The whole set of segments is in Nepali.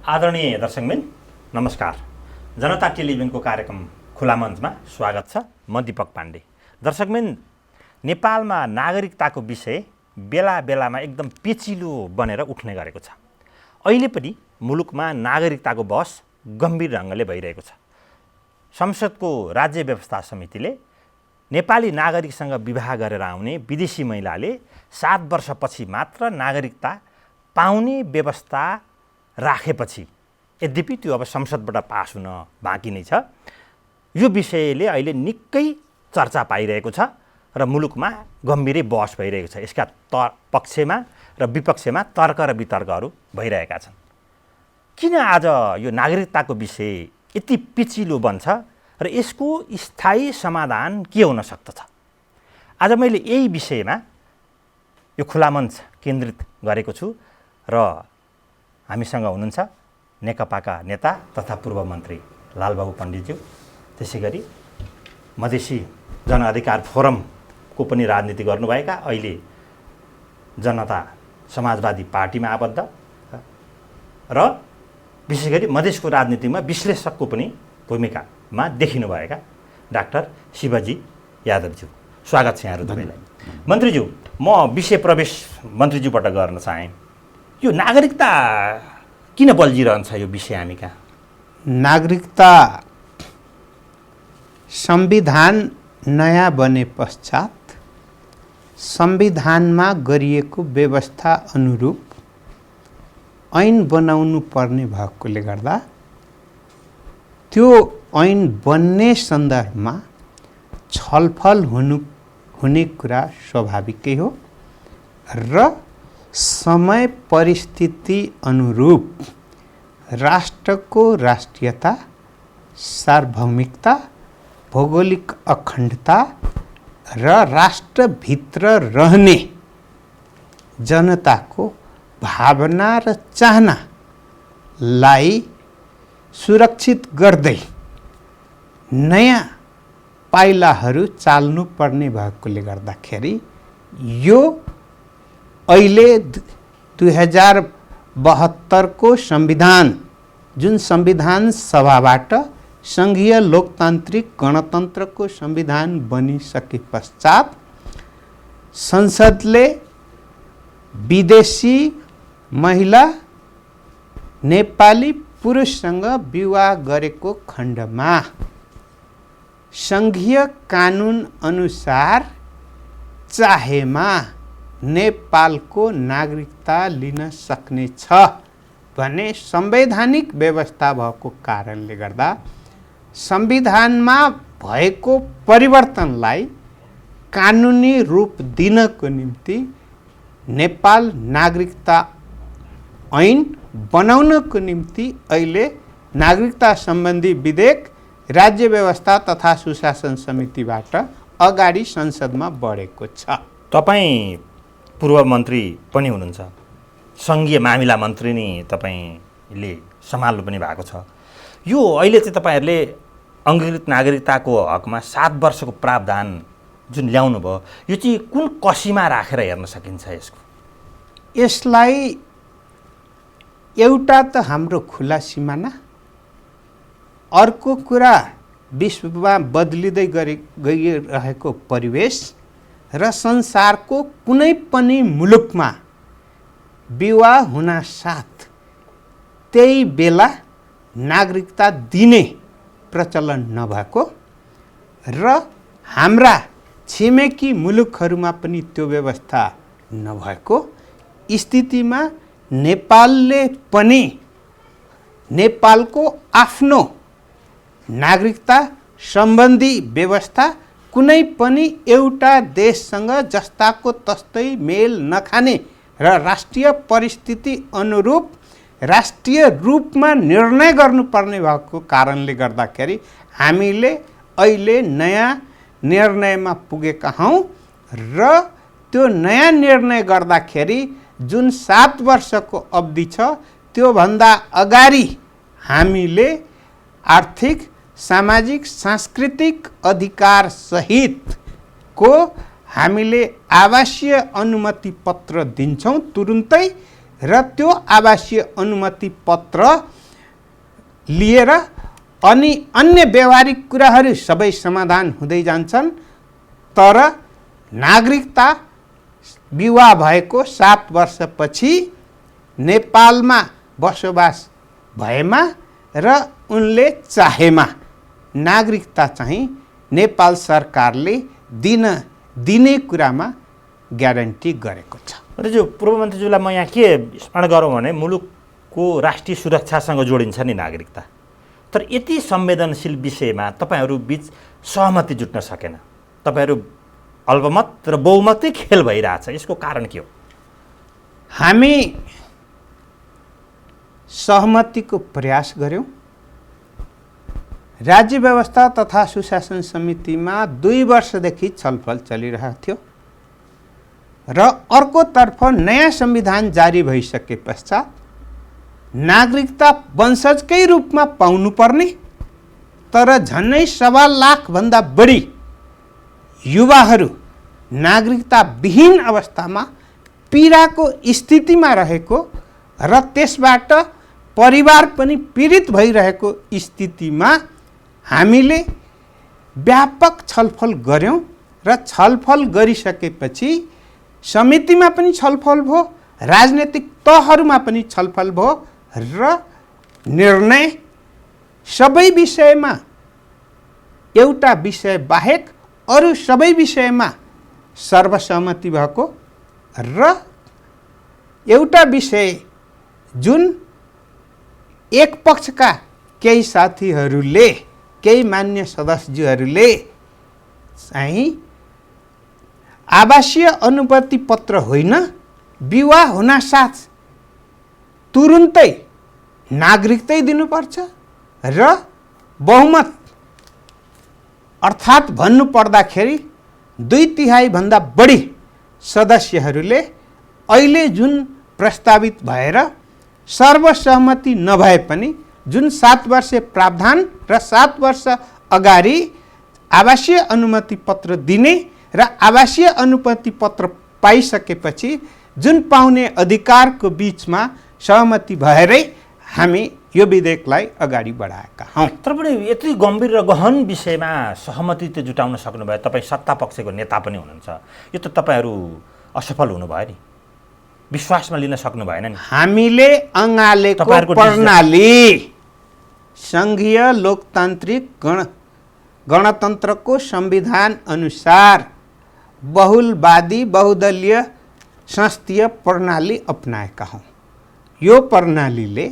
आदरणीय दर्शकबिन नमस्कार। जनता टेलिभिजनको कार्यक्रम खुला मञ्चमा स्वागत छ। म दीपक पाण्डे। दर्शकबिन, नेपालमा नागरिकताको विषय बेला बेलामा एकदम पेचिलो बनेर उठ्ने गरेको छ। अहिले पनि मुलुकमा नागरिकताको बहस गम्भीर ढङ्गले भइरहेको छ। संसदको राज्य व्यवस्था समितिले नेपाली नागरिकसँग विवाह गरेर आउने विदेशी महिलाले 7 वर्षपछि मात्र नागरिकता पाउने व्यवस्था राखेपछि, यद्यपि त्यो अब संसदबाट पास हुन बाँकी नै छ, यो विषयले अहिले निकै चर्चा पाइरहेको छ र मुलुकमा गम्भीरै बहस भइरहेको छ। यसका पक्षमा र विपक्षमा तर्क र वितर्कहरू भइरहेका छन्। किन आज यो नागरिकताको विषय यति पेचिलो बन्छ र यसको स्थायी समाधान के हुन सक्दछ? आज मैले यही विषयमा यो खुला मञ्च केन्द्रित गरेको छु र हामीसँग हुनुहुन्छ नेकपाका नेता तथा पूर्व मन्त्री लालबाबु पण्डितज्यू, त्यसै गरी मधेसी जनअधिकार फोरमको पनि राजनीति गर्नुभएका, अहिले जनता समाजवादी पार्टीमा आबद्ध र विशेष गरी मधेसको राजनीतिमा विश्लेषकको पनि भूमिकामा देखिनुभएका डाक्टर शिवजी यादवज्यू। स्वागत छ यहाँहरू तपाईँलाई। मन्त्रीज्यू, म विषय प्रवेश मन्त्रीज्यूबाट गर्न चाहेँ। यो नागरिकता किन बल्झिरहन्छ यो विषय हामी कहाँ? नागरिकता संविधान नयाँ बने पश्चात संविधानमा गरिएको व्यवस्था अनुरूप ऐन बनाउनु पर्ने भएकोले गर्दा त्यो ऐन बन्ने सन्दर्भमा छलफल हुने कुरा स्वाभाविकै हो र समय परिस्थिति अनुरूप राष्ट्रको राष्ट्रियता, सार्वभौमिकता, भौगोलिक अखण्डता र राष्ट्रभित्र रहने जनताको भावना र चाहनालाई सुरक्षित गर्दै नयाँ पाइलाहरू चाल्नुपर्ने भएकोले गर्दाखेरि यो अहिले 2072 को संविधान, जुन संविधान सभाबाट संघीय लोकतान्त्रिक गणतन्त्रको संविधान बनिसके पश्चात संसदले विदेशी महिला नेपाली पुरुषसँग विवाह गरेको खण्डमा संघीय कानुन अनुसार चाहेमा नेपालको नागरिकता लिन सक्ने छ भने संवैधानिक व्यवस्था भएको कारणले गर्दा संविधानमा भएको परिवर्तनलाई कानुनी रूप दिनको निम्ति नेपाल नागरिकता ऐन बनाउनको निम्ति अहिले नागरिकता सम्बन्धी विधेयक राज्य व्यवस्था तथा सुशासन समितिबाट अगाडि संसदमा बढेको छ। तपाईँ पूर्व मन्त्री पनि हुनुहुन्छ, सङ्घीय मामिला मन्त्री नै तपाईँले सम्हाल्नु पनि भएको छ। यो अहिले चाहिँ तपाईँहरूले अङ्गीकृत नागरिकताको हकमा 7 वर्षको प्रावधान जुन ल्याउनु भयो, यो चाहिँ कुन कसीमा राखेर हेर्न सकिन्छ यसको? यसलाई एउटा त हाम्रो खुला सिमाना, अर्को कुरा विश्वमा बदलिँदै गइरहेको परिवेश र संसारको कुनै पनि मुलुकमा विवाह हुनासाथ त्यही बेला नागरिकता दिने प्रचलन नभएको र हाम्रा छिमेकी मुलुकहरूमा पनि त्यो व्यवस्था नभएको स्थितिमा नेपालले पनि नेपालको आफ्नो नागरिकता सम्बन्धी व्यवस्था कुनै पनि एउटा देशसँग जस्ताको तस्तै मेल नखाने र राष्ट्रिय परिस्थिति अनुरूप राष्ट्रिय रूपमा निर्णय गर्नुपर्ने भएको कारणले गर्दाखेरि हामीले अहिले नयाँ निर्णयमा पुगेका हौँ र त्यो नयाँ निर्णय गर्दाखेरि जुन 7 वर्षको अवधि छ त्योभन्दा अगाडि हामीले आर्थिक, सामाजिक, सांस्कृतिक अधिकार सहितको हामीले आवासीय अनुमति पत्र दिन्छौँ तुरुन्तै र त्यो आवासीय अनुमति पत्र लिएर अनि अन्य व्यावहारिक कुराहरू सबै समाधान हुँदै जान्छन्। तर नागरिकता विवाह भएको 7 वर्षपछि नेपालमा बसोबास भएमा र उनले चाहेमा नागरिकता चाहिँ नेपाल सरकारले दिने कुरामा ग्यारेन्टी गरेको छ। जो पूर्व मन्त्रीज्यूलाई म यहाँ के स्मरण गरौँ भने मुलुकको राष्ट्रिय सुरक्षासँग जोडिन्छ नि नागरिकता। तर यति संवेदनशील विषयमा तपाईहरू बीच सहमति जुट्न सकेन। तपाईहरू अल्पमत र बहुमतै खेल भइरहेछ, यसको कारण के हो? हामी सहमतिको प्रयास गर्यौं। राज्य व्यवस्था तथा सुशासन समितिमा 2 वर्षदेखि छलफल चलिरहेको थियो र अर्कोतर्फ नयाँ संविधान जारी भइसके पश्चात नागरिकता वंशजकै रूपमा पाउनुपर्ने तर झन्नै 1.25 लाखभन्दा बढी युवाहरू नागरिकता विहीन अवस्थामा पीडाको स्थितिमा रहेको र त्यसबाट परिवार पनि पीडित भइरहेको स्थितिमा हामीले व्यापक छलफल गर्यौं र छलफल गरिसकेपछि समितिमा पनि छलफल भयो, राजनीतिक तहहरूमा पनि छलफल भयो र निर्णय सबै विषयमा एउटा विषय बाहेक अरू सबै विषयमा सर्वसम्मति भएको र एउटा विषय जुन एक पक्षका केही साथीहरूले, केही मान्य सदस्यहरूले चाहिँ आवासीय अनुमति पत्र होइन, विवाह हुनासाथ तुरुन्तै नागरिकतै दिनुपर्छ र बहुमत अर्थात् भन्नु पर्दाखेरि 2/3 भन्दा बढी सदस्यहरूले अहिले जुन प्रस्तावित भएर सर्वसहमति नभए पनि जुन 7 वर्षे प्रावधान र 7 वर्ष अगाडि आवासीय अनुमति पत्र दिने र आवासीय अनुमति पत्र पाइसकेपछि जुन पाउने अधिकारको बीचमा सहमति भएरै हामी यो विधेयकलाई अगाडि बढाएका हौं। तर पनि यति गम्भीर र गहन विषयमा सहमति त जुटाउन सक्नुभयो। तपाईँ सत्ता पक्षको नेता पनि हुनुहुन्छ, यो त तपाईँहरू असफल हुनुभयो नि, विश्वासमा लिन सक्नु भएन नि। हामीले अँगालेको प्रणाली संघीय लोकतान्त्रिक गणतन्त्रको संविधान अनुसार बहुलवादी बहुदलीय संस्थीय प्रणाली अपनाएका हौं। यो प्रणालीले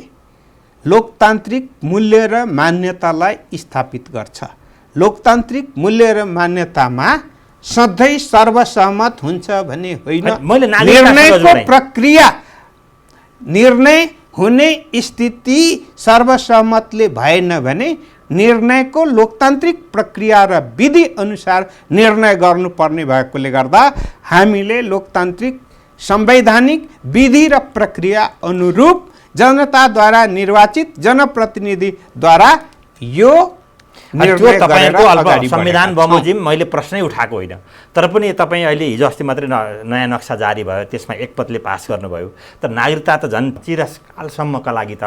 लोकतान्त्रिक मूल्य र मान्यतालाई स्थापित गर्छ। लोकतान्त्रिक मूल्य र मान्यतामा सधैँ सर्वसहमत हुन्छ भन्ने होइन। निर्णय हुने स्थिति सर्वसहमतले भएन भने निर्णयको लोकतान्त्रिक प्रक्रिया र विधि अनुसार निर्णय गर्नुपर्ने भएकोले गर्दा हामीले लोकतान्त्रिक संवैधानिक विधि र प्रक्रिया अनुरूप जनताद्वारा निर्वाचित जनप्रतिनिधिद्वारा यो निर्णय गरेर अगाडि संविधान बमोजिम मैले प्रश्नै उठाएको होइन। तर पनि तपाईँ अहिले हिजो अस्ति मात्रै नयाँ नक्सा जारी भयो, त्यसमा एकमतले पास गर्नुभयो। तर नागरिकता त झन् चिरकालसम्मका लागि त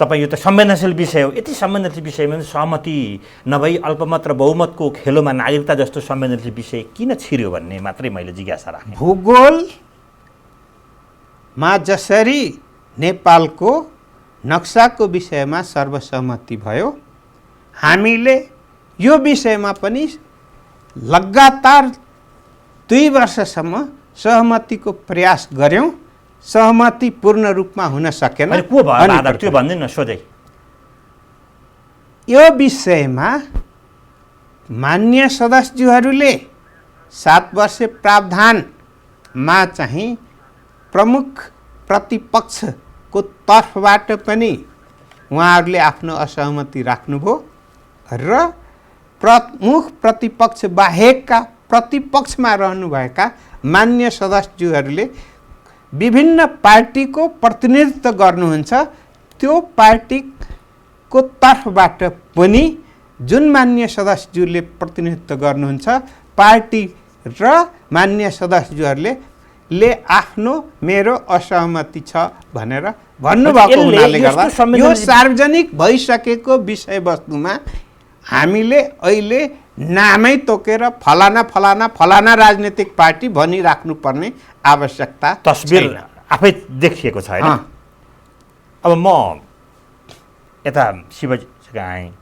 तपाईँ यो त संवेदनशील विषय हो। यति संवेदनशील विषयमा सहमति नभई अल्पमत र बहुमतको खेलोमा नागरिकता जस्तो संवेदनशील विषय किन छिर्यो भन्ने मात्रै मैले जिज्ञासा राखेँ। भूगोलमा जसरी नेपालको नक्साको विषयमा सर्वसहमति भयो, हामीले यो विषयमा पनि लगातार 2 वर्षसम्म सहमतिको प्रयास गर्यौं। सहमति पूर्ण रूपमा हुन सकेन। को भयो त्यो भन्दिन सोझै। यो विषयमा मान्य सदस्यहरूले 7 वर्षे प्रावधानमा चाहिँ प्रमुख प्रतिपक्षको तर्फबाट पनि उहाँहरूले आफ्नो असहमति राख्नुभयो र प्रमुख प्रतिपक्ष बाहेकका प्रतिपक्षमा रहनुभएका मान्य सदस्यहरूले विभिन्न पार्टीको प्रतिनिधित्व गर्नुहुन्छ। त्यो पार्टीको तर्फबाट पनि जुन मान्य सदस्यहरूले प्रतिनिधित्व गर्नुहुन्छ, पार्टी र मान्य सदस्यहरूले ले आफ्नो मेरो असहमति छ भनेर भन्नुभएको यसले हुनाले गर्दा यसको संवेदनशील- यो सार्वजनिक भइसकेको विषयवस्तुमा हामीले अहिले नामै तोकेर फलाना फलाना फलाना राजनीतिक पार्टी भनिराख्नुपर्ने आवश्यकता तस्बिर छैन। आफै देखिएको छ होइन। अब म यता शिवजी आएँ,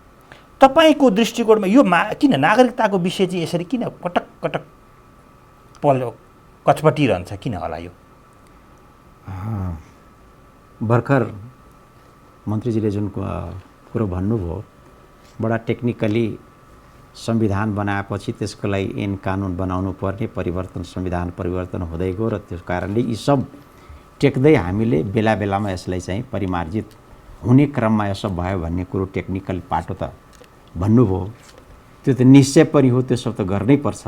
तपाईँको दृष्टिकोणमा यो किन नागरिकताको विषय चाहिँ यसरी किन कटक कटक कचपटिरहन्छ, किन होला यो? भर्खर मन्त्रीजीले जुन कुरो भन्नुभयो, बडा टेक्निकली संविधान बनाएपछि त्यसको लागि ऐन कानुन बनाउनु पर्ने, परिवर्तन संविधान परिवर्तन हुँदै गयो र त्यस कारणले यी सब टेक्दै हामीले बेला बेलामा यसलाई चाहिँ परिमार्जित हुने क्रममा यसो भयो भन्ने कुरो टेक्निकल पाटो त भन्नुभयो। त्यो त निश्चय पनि हो, त्यो सब त गर्नै पर्छ।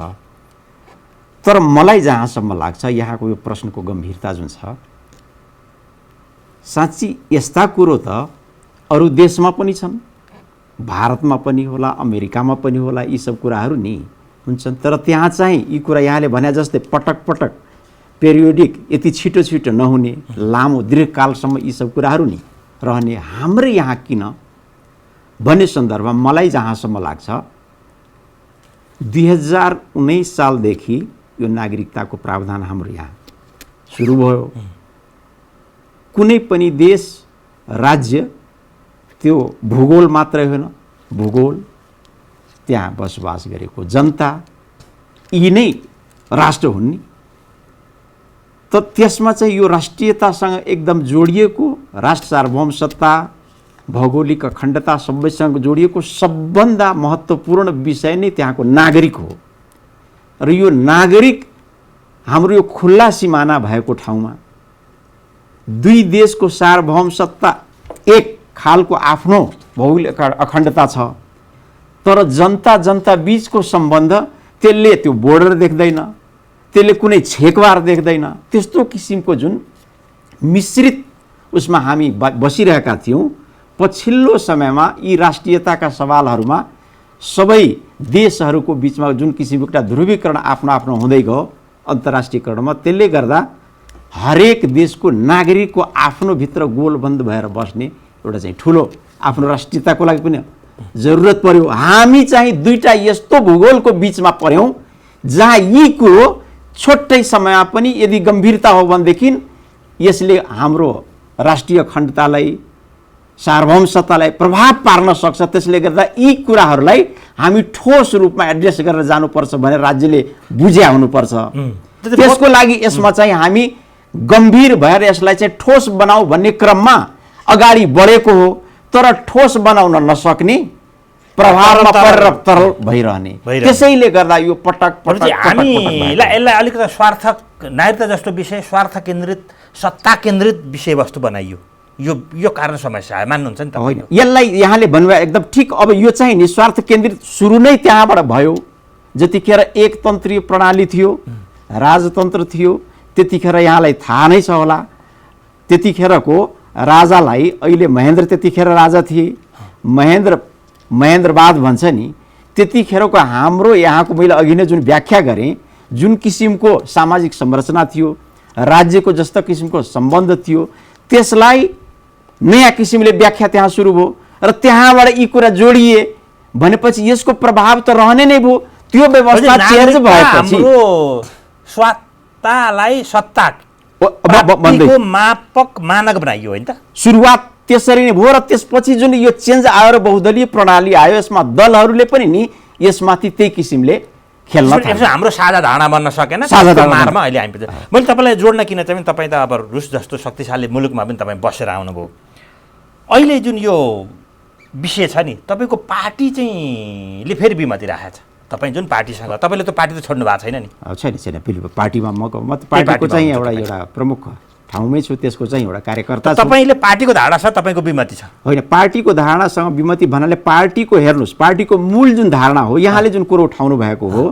तर मलाई जहाँसम्म लाग्छ यहाँको यो प्रश्नको गम्भीरता जुन छ, साँच्ची यस्ता कुरो त अरू देशमा पनि छन्, भारतमा पनि होला, अमेरिकामा पनि होला, यी सब कुराहरू नि हुन्छन्। तर त्यहाँ चाहिँ यी कुरा यहाँले भने जस्तै पटक पटक पेरियोडिक यति छिटो छिटो नहुने, लामो दीर्घकालसम्म यी सब कुराहरू नि रहने। हाम्रो यहाँ किन भन्ने सन्दर्भमा मलाई जहाँसम्म लाग्छ 2019 सालदेखि यो नागरिकताको प्रावधान हाम्रो यहाँ सुरु भयो। कुनै पनि देश राज्य त्यो भूगोल मात्रै होइन, भूगोल त्यहाँ बसोबास गरेको जनता यी नै राष्ट्र हुन् नि। त त्यसमा चाहिँ यो राष्ट्रियतासँग एकदम जोडिएको, राष्ट्र सार्वभौम सत्ता, भौगोलिक अखण्डता सबैसँग जोडिएको सबभन्दा महत्त्वपूर्ण विषय नै त्यहाँको नागरिक हो। र यो नागरिक हाम्रो यो खुल्ला सिमाना भएको ठाउँमा दुई देशको सार्वभौम सत्ता, एक खालको आफ्नो भौगोलिक अखण्डता छ, तर जनता जनता बीचको सम्बन्ध त्यसले त्यो बोर्डर देख्दैन, त्यसले कुनै छेकबार देख्दैन। त्यस्तो किसिमको जुन मिश्रित उसमा हामी बसिरहेका थियौँ, पछिल्लो समयमा यी राष्ट्रियताका सवालहरूमा सबै देशहरूको बिचमा जुन किसिमको एउटा ध्रुवीकरण आफ्नो आफ्नो हुँदै गयो अन्तर्राष्ट्रियकरणमा, त्यसले गर्दा हरेक देशको नागरिकको आफ्नो भित्र गोलबन्द भएर बस्ने एउटा चाहिँ ठुलो आफ्नो राष्ट्रियताको लागि पनि जरुरत पर्यो। हामी चाहिँ दुईटा यस्तो भूगोलको बिचमा पर्यौँ जहाँ यी कुरो छोटै समयमा पनि यदि गम्भीरता हो भनेदेखि यसले हाम्रो राष्ट्रिय अखण्डतालाई, सार्वभौम सत्तालाई प्रभाव पार्न सक्छ। त्यसले गर्दा यी कुराहरूलाई हामी ठोस रूपमा एड्रेस गरेर जानुपर्छ भनेर राज्यले बुझ्या हुनुपर्छ। त्यसको लागि यसमा चाहिँ हामी गम्भीर भएर यसलाई चाहिँ ठोस बनाऊ भन्ने क्रममा अगाडि बढेको हो। तर ठोस बनाउन नसक्ने, प्रभावमा परेर तरल भइरहने, त्यसैले गर्दा यो पटक पटक हामीलाई यसलाई अलिकति स्वार्थ, नागरिकता जस्तो विषय स्वार्थ केन्द्रित, सत्ता केन्द्रित विषयवस्तु बनाइयो। यो कारण समस्या आयो, मान्नुहुन्छ नि त? होइन, यसलाई यहाँले भन्नुभयो एकदम ठिक। अब यो चाहिँ निस्वार्थ केन्द्रित सुरु नै त्यहाँबाट भयो। जतिखेर एकतन्त्रीय प्रणाली थियो, राजतन्त्र थियो, त्यतिखेर यहाँलाई थाहा नै छ होला, त्यतिखेरको राजालाई, अहिले महेन्द्र त्यतिखेर राजा थिए, महेन्द्रवाद भन्छ नि, त्यतिखेरको हाम्रो यहाँको मैले अघि नै जुन व्याख्या गरेँ, जुन किसिमको सामाजिक संरचना थियो, राज्यको जस्तो किसिमको सम्बन्ध थियो, त्यसलाई नयाँ किसिमले व्याख्या त्यहाँ सुरु भयो र त्यहाँबाट यी कुरा जोडिए भनेपछि यसको प्रभाव त रहने नै भयो। त्यो व्यवस्था चेन्ज भएपछि सत्तालाई सत्ता प्राप्तिको मापक मानक बनाइयो होइन त? सुरुवात त्यसरी नै भयो र त्यसपछि जुन यो चेन्ज आयो र बहुदलीय प्रणाली आयो, यसमा दलहरूले पनि नि यसमाथि त्यही किसिमले खेल्न थाले। हाम्रो साझा धारणा बन्न सकेन, मारमा अहिले हामी। मैले तपाईँलाई जोड्न किन चाहिँ, तपाईँ त अब रुस जस्तो शक्तिशाली मुलुकमा पनि तपाईँ बसेर आउनुभयो। अहिले जुन यो विषय छ नि, तपाईँको पार्टी चाहिँ ले फेरि विमति राखेको छ। तपाईँ जुन पार्टीसँग, तपाईँले त पार्टी त छोड्नु भएको छैन नि? छैन छैन, बिल्कुल पार्टीमा म पार्टीको चाहिँ एउटा प्रमुख ठाउँमै छु, त्यसको चाहिँ एउटा कार्यकर्ता छु। तपाईँले पार्टीको धारणा छ, तपाईँको विमति छ? होइन, पार्टीको धारणासँग विमति भन्नाले पार्टीको हेर्नुहोस्, पार्टीको मूल जुन धारणा हो, यहाँले जुन कुरो उठाउनु भएको हो,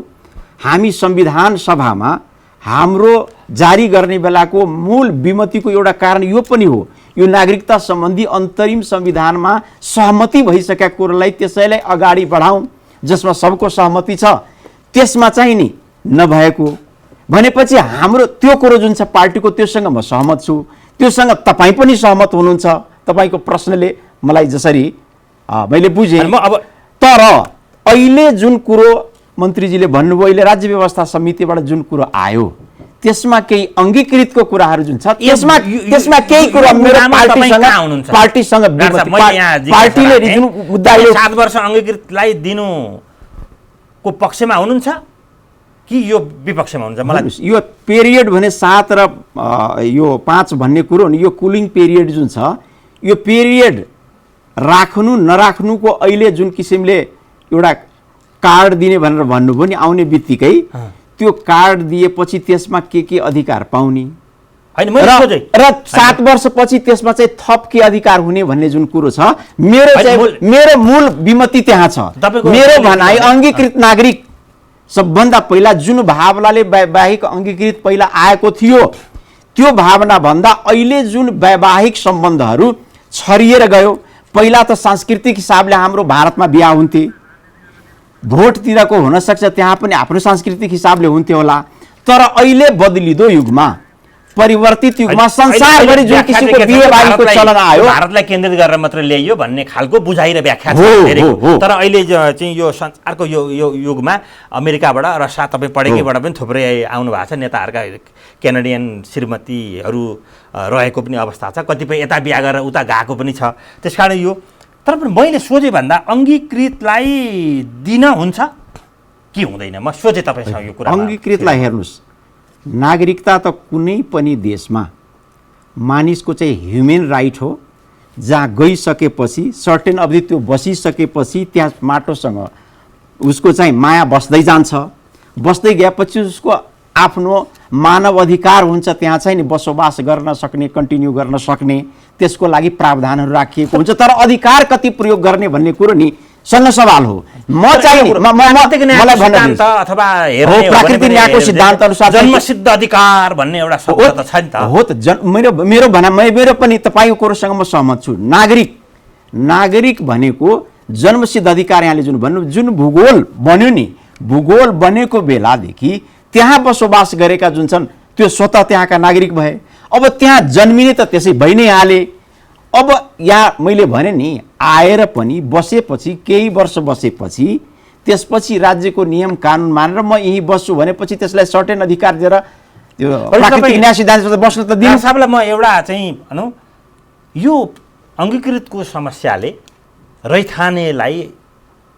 हामी संविधान सभामा हाम्रो जारी गर्ने बेलाको मूल विमतिको एउटा कारण यो पनि हो, यो नागरिकता सम्बन्धी अन्तरिम संविधानमा सहमति भइसकेका कुरोलाई त्यसैलाई अगाडि बढाउँ जसमा सबको सहमति छ, त्यसमा चाहिँ नि नभएको भनेपछि हाम्रो त्यो कुरो जुन छ पार्टीको त्योसँग म सहमत छु, त्योसँग तपाईँ पनि सहमत हुनुहुन्छ। तपाईँको प्रश्नले मलाई जसरी मैले बुझेँ, तर अहिले जुन कुरो मन्त्रीजीले भन्नुभयो, अहिले राज्य व्यवस्था समितिबाट जुन कुरो आयो त्यसमा केही अङ्गीकृतको कुराहरू जुन छ त्यसमा केही कुरा मेरो पार्टीसँग पार्टीले जुन मुद्दा 7 वर्ष अङ्गीकृतलाई दिनुको पक्षमा हुनुहुन्छ कि यो विपक्षमा हुनुहुन्छ? मलाई यो पिरियड भने 7 र यो 5 भन्ने कुरो नि, यो कुलिङ पिरियड जुन छ, यो पिरियड राख्नु नराख्नुको अहिले जुन किसिमले एउटा कार्ड दिने भनेर भन्नुभयो नि, आउने बित्तिकै त्यो कार्ड दिएपछि त्यसमा के अधिकार पाउने र 7 वर्षपछि त्यसमा चाहिँ थप के अधिकार हुने भन्ने जुन कुरो छ, मेरो मूल विमति त्यहाँ छ। मेरो भनाइ अङ्गीकृत नागरिक सबभन्दा पहिला जुन भावनाले वैवाहिक अङ्गीकृत पहिला आएको थियो, त्यो भावना भन्दा अहिले जुन वैवाहिक सम्बन्धहरू छरिएर गयो। पहिला त सांस्कृतिक हिसाबले हाम्रो भारतमा बिहा हुन्थे, भोटतिरको हुनसक्छ त्यहाँ पनि आफ्नो सांस्कृतिक हिसाबले हुन्थ्यो होला, तर अहिले बदलिदो युगमा, परिवर्तित युगमा संसारभरि जुन किसिमको बिहेबारीको चलन आयो, भारतलाई केन्द्रित गरेर मात्र ल्याइयो भन्ने खालको बुझाइ र व्याख्या छ। तर अहिले चाहिँ यो संसारको यो युगमा अमेरिकाबाट र साथ तपाईँ पढेकैबाट पनि थुप्रै आउनु भएको छ, नेताहरूका क्यानाडियन श्रीमतीहरू रहेको पनि अवस्था छ, कतिपय यता बिहा गरेर उता गएको पनि छ। त्यसकारण यो, तर पनि मैले सोचे भन्दा अङ्गीकृतलाई दिन हुन्छ कि हुँदैन? म सोचेँ तपाईँसँग यो कुरा। अङ्गीकृतलाई हेर्नुहोस्, नागरिकता त कुनै पनि देशमा मानिसको चाहिँ ह्युमन राइट हो, जहाँ गइसकेपछि सर्टेन अवधि त्यो बसिसकेपछि त्यहाँ माटोसँग उसको चाहिँ माया बस्दै जान्छ, बस्दै गएपछि उसको आफ्नो मानव अधिकार हुन्छ, त्यहाँ चाहिँ नि बसोबास गर्न सक्ने, कन्टिन्यू गर्न सक्ने, त्यसको लागि प्रावधानहरू राखिएको हुन्छ। तर अधिकार कति प्रयोग गर्ने भन्ने कुरो नि सँग सवाल हो। म चाहिँ प्राकृतिक न्यायको सिद्धान्त अनुसार जन्मसिद्ध अधिकार भन्ने एउटा शब्द त छ नि त। हो त, मेरो पनि तपाईँको कुरोसँग म सहमत छु। नागरिक भनेको जन्मसिद्ध अधिकार, यहाँले जुन भन्नु, जुन भूगोल बन्यो नि, भूगोल बनेको बेलादेखि त्यहाँ बसोबास गरेका जुन छन् त्यो स्वतः त्यहाँका नागरिक भए। अब त्यहाँ जन्मिने त त्यसै भइ नै हाले। अब यहाँ मैले भने नि, आएर पनि बसेपछि केही वर्ष बसेपछि त्यसपछि राज्यको नियम कानुन मानेर म यहीँ बस्छु भनेपछि त्यसलाई सर्टेन अधिकार दिएर त्यो प्राकृतिक न्याय सिद्धान्त बस्न त दिनु। साहबलाई म एउटा चाहिँ भनौँ, यो अङ्गीकृतको समस्याले रैथानेलाई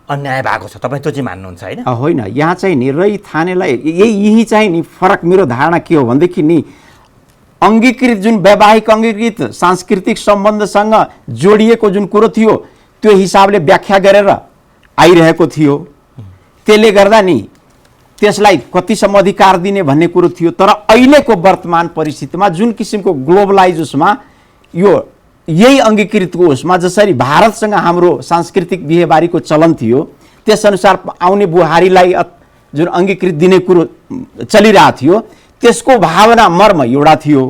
अन्याय भएको छ, तपाईँ त्यो चाहिँ मान्नुहुन्छ होइन? होइन, यहाँ चाहिँ नि रैथानेलाई यही चाहिँ नि फरक मेरो धारणा के हो भनेदेखि नि, अङ्गीकृत जुन वैवाहिक अङ्गीकृत सांस्कृतिक सम्बन्धसँग जोडिएको जुन कुरो थियो त्यो हिसाबले व्याख्या गरेर आइरहेको थियो, त्यसले गर्दा नि त्यसलाई कतिसम्म अधिकार दिने भन्ने कुरो थियो। तर अहिलेको वर्तमान परिस्थितिमा जुन किसिमको ग्लोबलाइज उसमा यो यही अङ्गीकृतको उसमा जसरी भारतसँग हाम्रो सांस्कृतिक बिहेबारीको चलन थियो, त्यसअनुसार आउने बुहारीलाई जुन अङ्गीकृत दिने कुरो चलिरहेको थियो, त्यसको भावना मर्म एउटा थियो।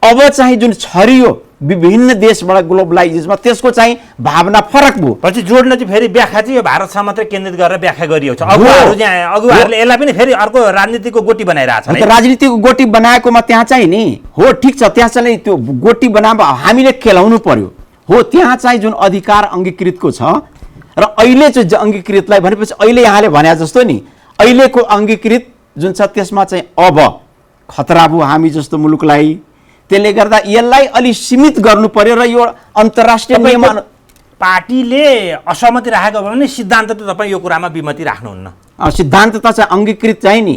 अब चाहिँ जुन छरियो विभिन्न देशबाट ग्लोबलाइजेसनमा, त्यसको चाहिँ भावना फरक भयो। पछि जोड्न चाहिँ फेरि व्याख्या चाहिँ यो भारतसँग मात्रै केन्द्रित गरेर व्याख्या गरिएको छ। अगुवाहरूले यसलाई पनि फेरि अर्को राजनीतिको गोटी बनाइरहेको छ। राजनीतिको गोटी बनाएकोमा त्यहाँ चाहिँ नि, हो ठिक छ, त्यहाँ चाहिँ त्यो गोटी बनाएको हामीले खेलाउनु पर्यो। हो, त्यहाँ चाहिँ जुन अधिकार अङ्गीकृतको छ र अहिले चाहिँ अङ्गीकृतलाई भनेपछि अहिले यहाँले भने जस्तो नि, अहिलेको अङ्गीकृत जुन छ त्यसमा चाहिँ अब खतरा भयो हामी जस्तो मुलुकलाई। त्यसले गर्दा यसलाई अलि सीमित गर्नु पर्यो र यो अन्तर्राष्ट्रिय नियम पार्टीले असहमति राखेको भयो भने सिद्धान्त त तपाईँ यो कुरामा विमति राख्नुहुन्न? सिद्धान्त त चाहिँ अङ्गीकृत चाहिँ नि,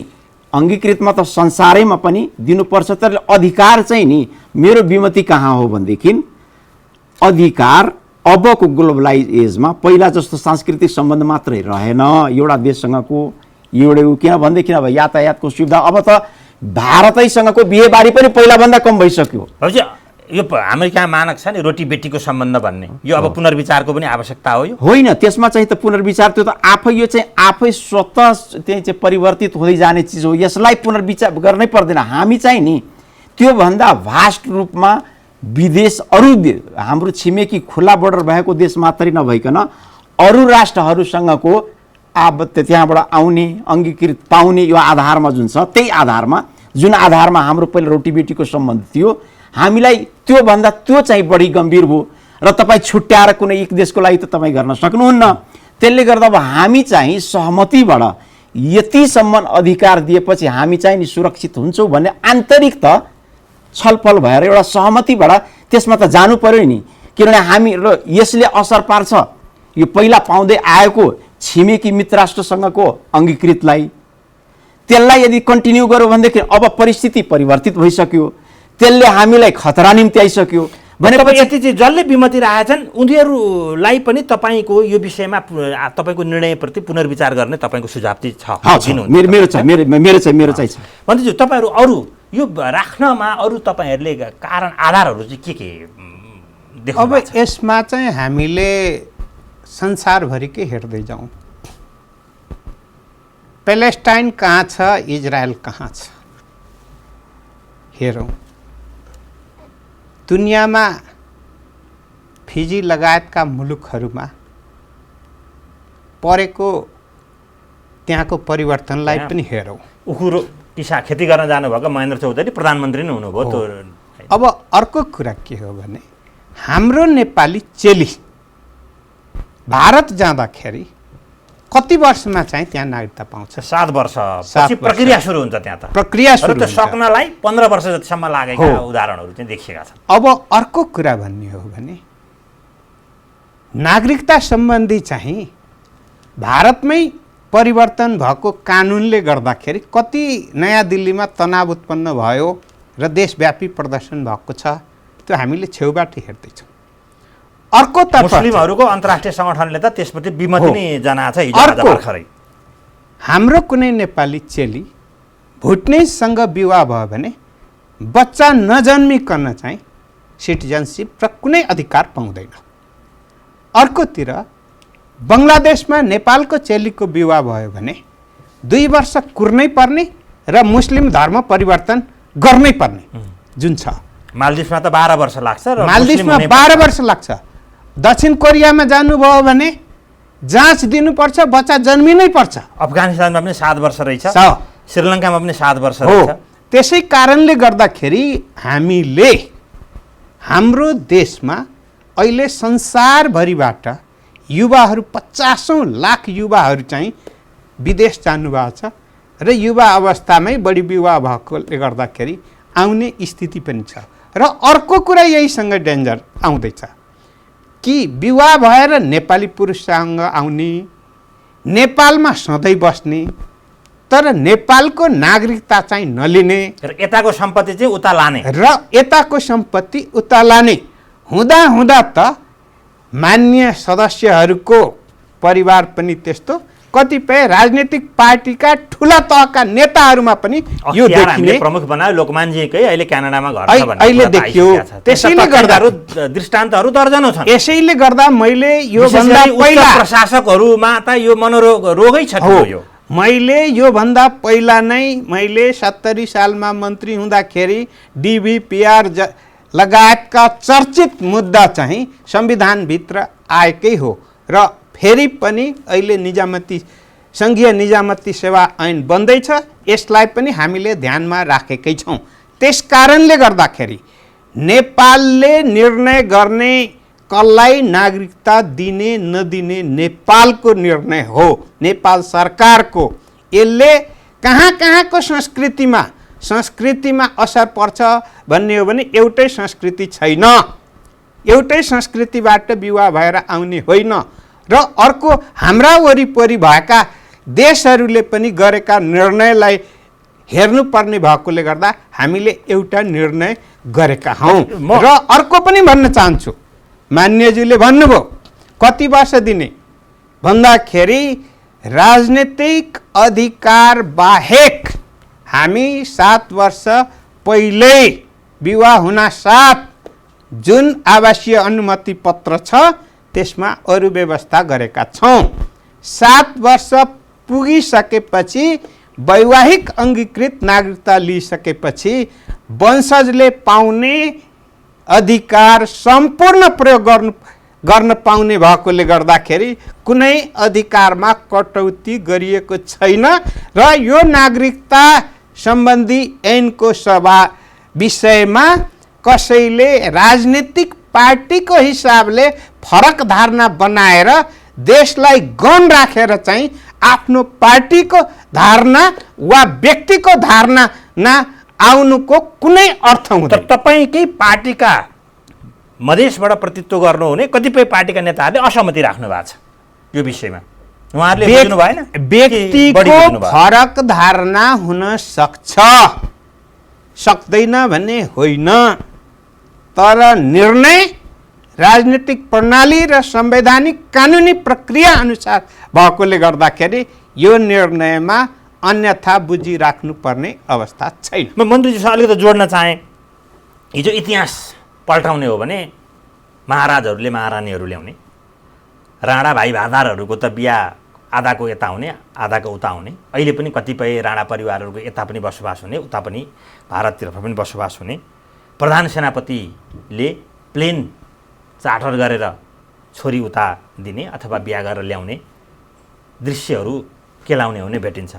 अङ्गीकृतमा त संसारैमा पनि दिनुपर्छ, तर अधिकार चाहिँ नि मेरो विमति कहाँ हो भनेदेखि, अधिकार अबको ग्लोबलाइज एजमा पहिला जस्तो सांस्कृतिक सम्बन्ध मात्रै रहेन एउटा देशसँगको, एउटा किनभनेदेखि अब यातायातको सुविधा, अब त भारतैसँगको बिहेबारी पनि पहिलाभन्दा कम भइसक्यो। यो हाम्रो कहाँ मानक छ नि रोटी बेटीको सम्बन्ध भन्ने, यो अब पुनर्विचारको पनि आवश्यकता हो? यो होइन, त्यसमा चाहिँ त पुनर्विचार, त्यो त आफै यो चाहिँ आफै स्वतः त्यही चाहिँ परिवर्तित हुँदै जाने चिज हो, यसलाई पुनर्विचार गर्नै पर्दैन। हामी चाहिँ नि त्योभन्दा भास्ट रूपमा विदेश, अरू हाम्रो छिमेकी खुला बोर्डर भएको देश मात्रै नभइकन अरू राष्ट्रहरूसँगको त्यहाँबाट आउने अङ्गीकृत पाउने यो आधारमा जुन छ, त्यही आधारमा जुन आधारमा हाम्रो पहिला रोटीबेटीको सम्बन्ध थियो, हामीलाई त्योभन्दा त्यो चाहिँ बढी गम्भीर भयो र तपाईँ छुट्याएर कुनै एक देशको लागि त तपाईँ गर्न सक्नुहुन्न। त्यसले गर्दा अब हामी चाहिँ सहमतिबाट यतिसम्म अधिकार दिएपछि हामी चाहिँ नि सुरक्षित हुन्छौँ भन्ने आन्तरिक त छलफल भएर एउटा सहमतिबाट त्यसमा त जानु पर्यो नि। किनभने हामी र यसले असर पार्छ यो पहिला पाउँदै आएको छिमेकी मित्र राष्ट्रसँगको अङ्गीकृतलाई। त्यसलाई यदि कन्टिन्यू गर्यो भनेदेखि अब परिस्थिति परिवर्तित भइसक्यो, त्यसले हामीलाई खतरा निम्ति आइसक्यो भनेपछि यति चाहिँ जसले विमति राखेछन् उनीहरूलाई पनि तपाईँको यो विषयमा तपाईँको निर्णयप्रति पुनर्विचार गर्ने तपाईँको सुझाव चाहिँ छ? मेरो चाहिँ छ। भनेपछि तपाईँहरू अरू यो राख्नमा अरू तपाईँहरूले कारण आधारहरू चाहिँ के देख्नु? अब यसमा चाहिँ हामीले संसारभरिकै हेर्दै जाउँ। प्यालेस्टाइन कहाँ छ, इजरायल कहाँ छ हेरौँ। दुनियाँमा फिजी लगायतका मुलुकहरूमा परेको त्यहाँको परिवर्तनलाई पनि हेरौँ। उखुरो पिसा खेती गर्न जानुभएको महेन्द्र चौधरी प्रधानमन्त्री नै हुनुभयो। त्यो अब अर्को कुरा के हो भने हाम्रो नेपाली चेली भारत जाँदाखेरि कति वर्षमा चाहिँ त्यहाँ नागरिकता पाउँछ? 7 वर्ष पछि प्रक्रिया सुरु हुन्छ। त्यहाँ त प्रक्रिया सुरु हुन्छ। सक्नलाई 15 वर्ष जतिसम्म लागेका उदाहरणहरू चाहिँ देखिएका छन्। अब अर्को कुरा भन्ने हो भने नागरिकता सम्बन्धी चाहिँ भारतमै परिवर्तन भएको कानुनले गर्दाखेरि कति नयाँ दिल्लीमा तनाव उत्पन्न भयो र देशव्यापी प्रदर्शन भएको छ, त्यो हामीले छेउबाट हेर्दैछौँ। अर्कोतर्फ मुस्लिमहरूको अन्तर्राष्ट्रिय सङ्गठनले त त्यसप्रति विमति नै जनाएको छ। अर्को हाम्रो कुनै नेपाली चेली भुटनेसँग विवाह भयो भने बच्चा नजन्मिकन चाहिँ सिटिजनसिप र कुनै अधिकार पाउँदैन। अर्कोतिर बङ्गलादेशमा नेपालको चेलीको विवाह भयो भने 2 वर्ष कुर्नै पर्ने र मुस्लिम धर्म परिवर्तन गर्नै पर्ने जुन छ। मालदिभ्समा त 12 वर्ष लाग्छ र मालदिभ्समा 12 वर्ष लाग्छ। दक्षिण कोरियामा जानुभयो भने जाँच दिनुपर्छ, बच्चा जन्मिनै पर्छ। अफगानिस्तानमा पनि 7 वर्ष रहेछ, श्रीलङ्कामा पनि 7 वर्ष हो। रहेछ। त्यसै कारणले गर्दाखेरि हामीले हाम्रो देशमा अहिले संसारभरिबाट युवाहरू 50औं लाख युवाहरू चाहिँ विदेश जानुभएको छ र युवा अवस्थामै बढी विवाह भएकोले गर्दाखेरि आउने स्थिति पनि छ। र अर्को कुरा यहीसँग डेन्जर आउँदैछ कि विवाह भएर नेपाली पुरुषसँग आउने, नेपालमा सधैँ बस्ने तर नेपालको नागरिकता चाहिँ नलिने र यताको सम्पत्ति चाहिँ उता लाने हुँदा हुँदा त मान्य सदस्यहरूको परिवार पनि त्यस्तो, कतिपय राजनीतिक पार्टीका ठुला तहका नेताहरूमा पनि यो देखिने। प्रमुख बनायो लोकमान्यकै अहिले क्यानाडामा घर छ भन्ने अहिले देखियो। त्यसैले गर्दा दृष्टान्तहरू दर्जनौं छन्। यसैले गर्दा मैले यो भन्दा पहिला प्रशासकहरूमा त यो मनोरोगै छ। मैले यो भन्दा पहिला नै मैले 70 सालमा मन्त्री हुँदाखेरि DBPR लगायतका चर्चित मुद्दा चाहिँ संविधानभित्र आएकै हो र फेरि पनि अहिले निजामती सङ्घीय निजामती सेवा ऐन बन्दैछ, यसलाई पनि हामीले ध्यानमा राखेकै छौँ। त्यस कारणले गर्दाखेरि नेपालले निर्णय गर्ने कसलाई नागरिकता दिने नदिने नेपालको निर्णय हो, नेपाल सरकारको। यसले कहाँ कहाँको संस्कृतिमा असर पर्छ भन्ने हो भने एउटै संस्कृति छैन, एउटै संस्कृतिबाट विवाह भएर आउने होइन। र अर्को हाम्रा वरिपरि भएका देशहरूले पनि गरेका निर्णयलाई हेर्नुपर्ने भएकोले गर्दा हामीले एउटा निर्णय गरेका हौँ। र अर्को पनि भन्न चाहन्छु, मान्यज्यूले भन्नुभयो कति वर्ष दिने भन्दाखेरि राजनीतिक अधिकार बाहेक हामी 7 वर्ष पहिल्यै विवाह हुन साथ जुन आवासीय अनुमति पत्र छ त्यसमा अरू व्यवस्था गरेका छौँ। 7 वर्ष पुगिसकेपछि वैवाहिक अङ्गीकृत नागरिकता लिइसकेपछि वंशजले पाउने अधिकार सम्पूर्ण प्रयोग गर्न पाउने भएकोले गर्दाखेरि कुनै अधिकारमा कटौती गरिएको छैन र यो नागरिकता सम्बन्धी ऐनको सभा विषयमा कसैले राजनीतिक पार्टीको हिसाबले फरक धारणा बनाएर देशलाई गन राखेर चाहिँ आफ्नो पार्टीको धारणा वा व्यक्तिको धारणा आउनुको कुनै अर्थ हुँदैन। तपाईँकै पार्टीका मधेसबाट प्रतित्व गर्नुहुने कतिपय पार्टीका नेताहरूले असहमति राख्नु भएको छ यो विषयमा, उहाँहरूले बुझ्नु भएन? व्यक्तिको फरक धारणा हुन सक्छ, सक्दैन भन्ने होइन, तर निर्णय राजनीतिक प्रणाली र संवैधानिक कानुनी प्रक्रिया अनुसार भएकोले गर्दाखेरि यो निर्णयमा अन्यथा बुझिराख्नुपर्ने अवस्था छैन। म मन्त्रीजीसँग अलिकति जोड्न चाहेँ। हिजो इतिहास पल्टाउने हो भने महाराजहरूले महारानीहरू ल्याउने, राणा भाइ भादारहरूको त बिहा आधाको यता हुने आधाको उता हुने, अहिले पनि कतिपय राणा परिवारहरूको यता पनि बसोबास हुने उता पनि भारततिर पनि बसोबास हुने, प्रधान सेनापतिले प्लेन चार्टर गरेर छोरी उता दिने अथवा बिहा गरेर ल्याउने दृश्यहरू केलाउने हुने भेटिन्छ।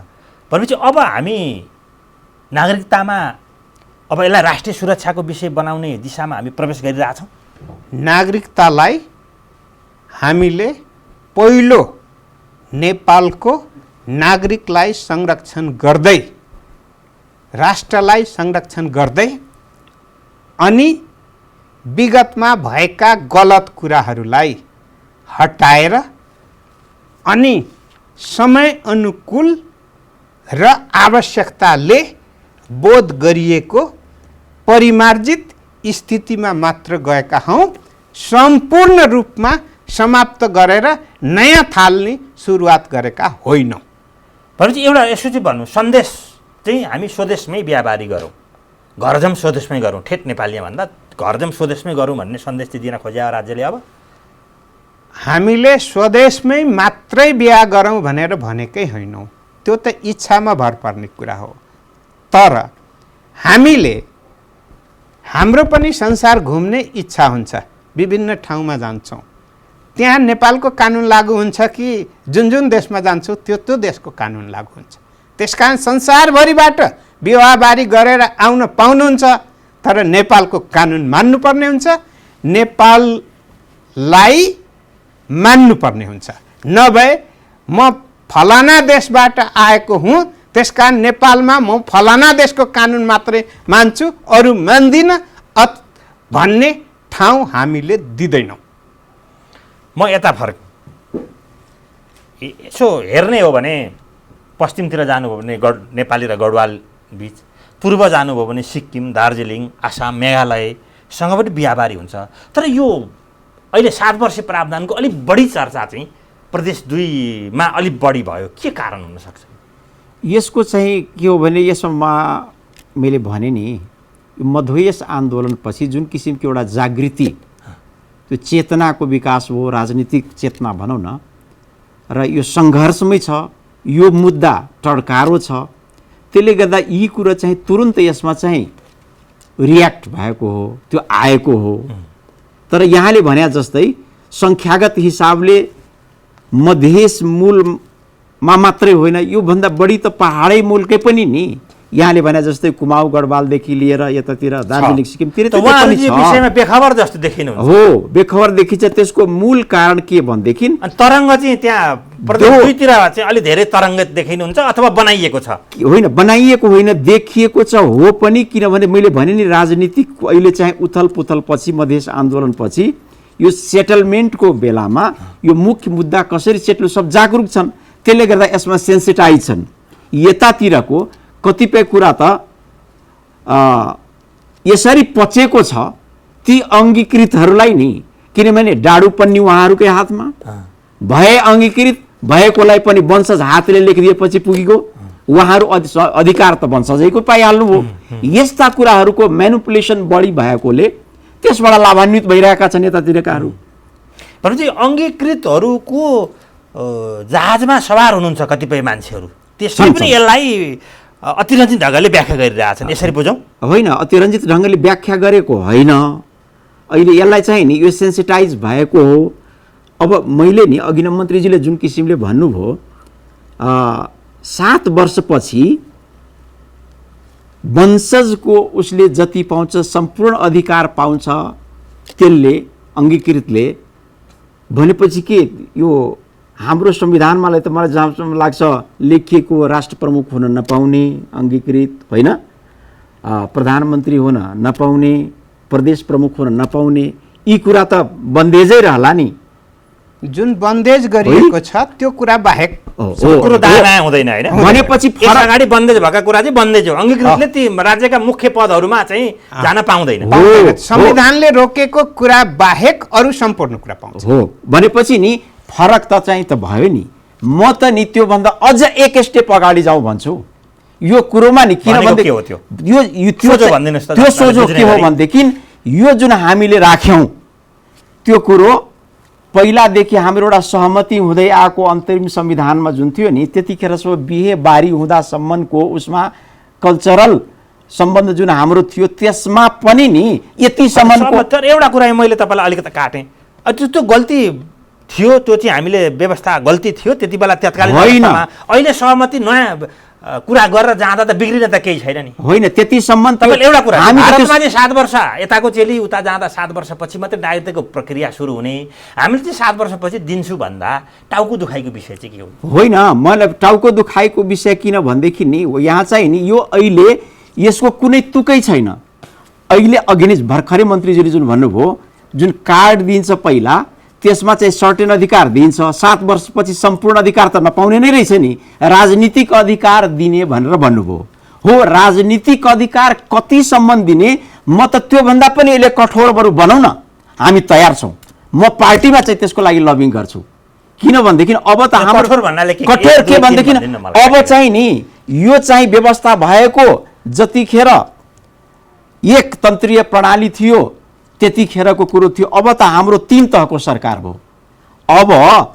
भनेपछि अब हामी नागरिकतामा अब यसलाई राष्ट्रिय सुरक्षाको विषय बनाउने दिशामा हामी प्रवेश गरिरहेछौँ। नागरिकतालाई हामीले पहिलो नेपालको नागरिकलाई संरक्षण गर्दै, राष्ट्रलाई संरक्षण गर्दै अनि विगतमा भएका गलत कुराहरूलाई हटाएर अनि समय अनुकूल र आवश्यकताले बोध गरिएको परिमार्जित स्थितिमा मात्र गएका हौँ, सम्पूर्ण रूपमा समाप्त गरेर नयाँ थाल्ने सुरुवात गरेका होइनौँ। भनेपछि एउटा यसो चाहिँ भन्नु, सन्देश चाहिँ हामी स्वदेशमै बिहाबारी गरौँ, घरजम स्वदेशमै गरौँ, ठेट नेपालीमा भन्दा घरजम स्वदेशमै गरौँ भन्ने सन्देश चाहिँ दिन खोज्यो राज्यले। अब हामीले स्वदेशमै मात्रै बिहा गरौँ भनेर भनेकै होइनौँ, त्यो त इच्छामा भर पर्ने कुरा हो। तर हामीले हाम्रो पनि संसार घुम्ने इच्छा हुन्छ, विभिन्न ठाउँमा जान्छौँ, त्यहाँ नेपालको कानुन लागू हुन्छ कि जुन जुन देशमा जान्छौँ त्यो देशको कानुन लागू हुन्छ। त्यसकारण संसारभरिबाट विवाहबारी गरेर आउन पाउनुहुन्छ, तर नेपालको कानुन मान्नुपर्ने हुन्छ, नेपाललाई मान्नुपर्ने हुन्छ। नभए म फलाना देशबाट आएको हुँ, त्यसकारण नेपालमा म फलाना देशको कानुन मात्रै मान्छु, अरू मान्दिनँ भन्ने ठाउँ हामीले दिँदैनौँ। म यता फर्क यसो हेर्ने हो भने पश्चिमतिर जानुभयो भने नेपाली र गढवाल बिच, पूर्व जानुभयो भने सिक्किम, दार्जिलिङ, आसाम, मेघालयसँग पनि बिहाबारी हुन्छ। तर यो अहिले 7 वर्षे प्रावधानको अलिक बढी चर्चा चाहिँ प्रदेश 2मा अलिक बढी भयो, के कारण हुनसक्छ? यसको चाहिँ के हो भने यसमा मैले भने नि, मधेस आन्दोलनपछि जुन किसिमको एउटा जागृति, त्यो चेतनाको विकास हो, राजनीतिक चेतना भनौँ न, र यो सङ्घर्षमै छ, यो मुद्दा टड्कारो छ, त्यसले गर्दा यी कुरा चाहिँ तुरुन्त यसमा चाहिँ रियाक्ट भएको हो, त्यो आएको हो। तर यहाँले भने जस्तै सङ्ख्यागत हिसाबले मधेस मूलमा मात्रै होइन, योभन्दा बढी त पहाडै मुलकै पनि नि, यहाँले भने जस्तै कुमाऊ गढवालदेखि लिएर यतातिर दार्जिलिङ सिक्किमतिर विषयमा बेखबर जस्तो देखिनु हो, बेखबर देखिन्छ। त्यसको मूल कारण के भनेदेखि तरङ्ग चाहिँ त्यहाँ प्रदेश 2तिर चाहिँ अलि धेरै तरङ्ग देखिनुहुन्छ अथवा बनाइएको छ? होइन, बनाइएको होइन, देखिएको छ हो पनि। किनभने मैले भने नि, राजनीतिक अहिले चाहिँ उथल पुथल पछि, मधेस आन्दोलनपछि यो सेटलमेन्टको बेलामा यो मुख्य मुद्दा कसरी सेटल, सब जागरुक छन्, त्यसले गर्दा यसमा सेन्सिटाइज छन्। यतातिरको कतिपय कुरा त यसरी पचेको छ ती अङ्गीकृतहरूलाई नि, किनभने डाडु पन्नी उहाँहरूकै हातमा भए, अङ्गीकृत भएकोलाई पनि वंशज हातले लेखिदिएपछि पुगेको, उहाँहरू अधिकार त वंशजैको पाइहाल्नु हो। यस्ता कुराहरूको म्यानिपुलेसन बढी भएकोले त्यसबाट लाभान्वित भइरहेका छन् यतातिरकाहरू। भनेपछि अङ्गीकृतहरूको जहाजमा सवार हुनुहुन्छ कतिपय मान्छेहरू, त्यसले पनि यसलाई अतिरञ्जित ढङ्गले व्याख्या गरिरहेछन्, यसरी बुझौँ? होइन, अतिरञ्जित ढङ्गले व्याख्या गरेको होइन, अहिले यसलाई चाहिँ नि यो सेन्सिटाइज भएको हो। अब मैले नि अघि नै मन्त्रीजीले जुन किसिमले भन्नुभयो, 7 वर्षपछि वंशजको उसले जति पाउँछ सम्पूर्ण अधिकार पाउँछ त्यसले अङ्गीकृतले भनेपछि के यो हाम्रो संविधानमा त मलाई जहाँसम्म लाग्छ लेखिएको राष्ट्र प्रमुख हुन नपाउने अङ्गीकृत होइन, प्रधानमन्त्री हुन नपाउने, प्रदेश प्रमुख हुन नपाउने, यी कुरा त बन्देजै रहला नि। जुन बन्देज गरिएको छ त्यो कुरा बाहेक कुरो दायाँ हुँदैन होइन। भनेपछि यस अगाडि बन्देज भएका कुरा चाहिँ बन्देज हो। अङ्गीकृतले ती राज्यका मुख्य पदहरूमा चाहिँ जान पाउँदैन। संविधानले रोकेको कुरा बाहेक अरू सम्पूर्ण कुरा पाउँछ हो। भनेपछि नि फरक त चाहिँ त भयो नि। म त नि त्योभन्दा अझ एक स्टेप अगाडि जाउँ भन्छु यो कुरोमा नि। किनभने त्यो सोझो के हो भनेदेखि यो जुन हामीले राख्यौँ त्यो कुरो पहिलादेखि हाम्रो एउटा सहमति हुँदै आएको अन्तरिम संविधानमा जुन थियो नि, त्यतिखेर सो बिहे बारी हुँदासम्मको उसमा कल्चरल सम्बन्ध जुन हाम्रो थियो त्यसमा पनि नि यतिसम्मको। तर एउटा कुरा मैले तपाईँलाई अलिकति काटेँ, त्यो गल्ती थियो, त्यो चाहिँ हामीले व्यवस्था गल्ती थियो त्यति बेला तत्कालीन अवस्थामा। अहिले सहमति नयाँ कुरा गरेर जाँदा त बिग्रिन त केही छैन नि। होइन त्यतिसम्म एउटा कुरा भारतमा चाहिँ 7 वर्ष यताको चेली उता जाँदा 7 वर्षपछि मात्रै नागरिकताको प्रक्रिया सुरु हुने, हामीले चाहिँ 7 वर्षपछि दिन्छु भन्दा टाउको दुखाइको विषय चाहिँ के हो? होइन मलाई टाउको दुखाइको विषय किन भनेदेखि नि यहाँ चाहिँ नि यो अहिले यसको कुनै तुकै छैन। अहिले अघि नै भर्खरै मन्त्रीजीले जुन भन्नुभयो जुन कार्ड दिन्छ पहिला त्यसमा चाहिँ सर्टेन अधिकार दिन्छ, 7 वर्षपछि सम्पूर्ण अधिकार त नपाउने नै रहेछ नि, राजनीतिक अधिकार दिने भनेर भन्नुभयो हो। राजनीतिक अधिकार कतिसम्म दिने, म त त्योभन्दा पनि यसले कठोर बरु बनाउँ न, हामी तयार छौँ। म पार्टीमा चाहिँ त्यसको लागि लबिङ गर्छु। किनभनेदेखि अब त हाम्रो कठोर के भनेदेखि अब चाहिँ नि यो चाहिँ व्यवस्था भएको जतिखेर एक तन्त्रीय प्रणाली थियो त्यतिखेरको कुरो थियो। अब त हाम्रो 3 तहको सरकार भयो। अब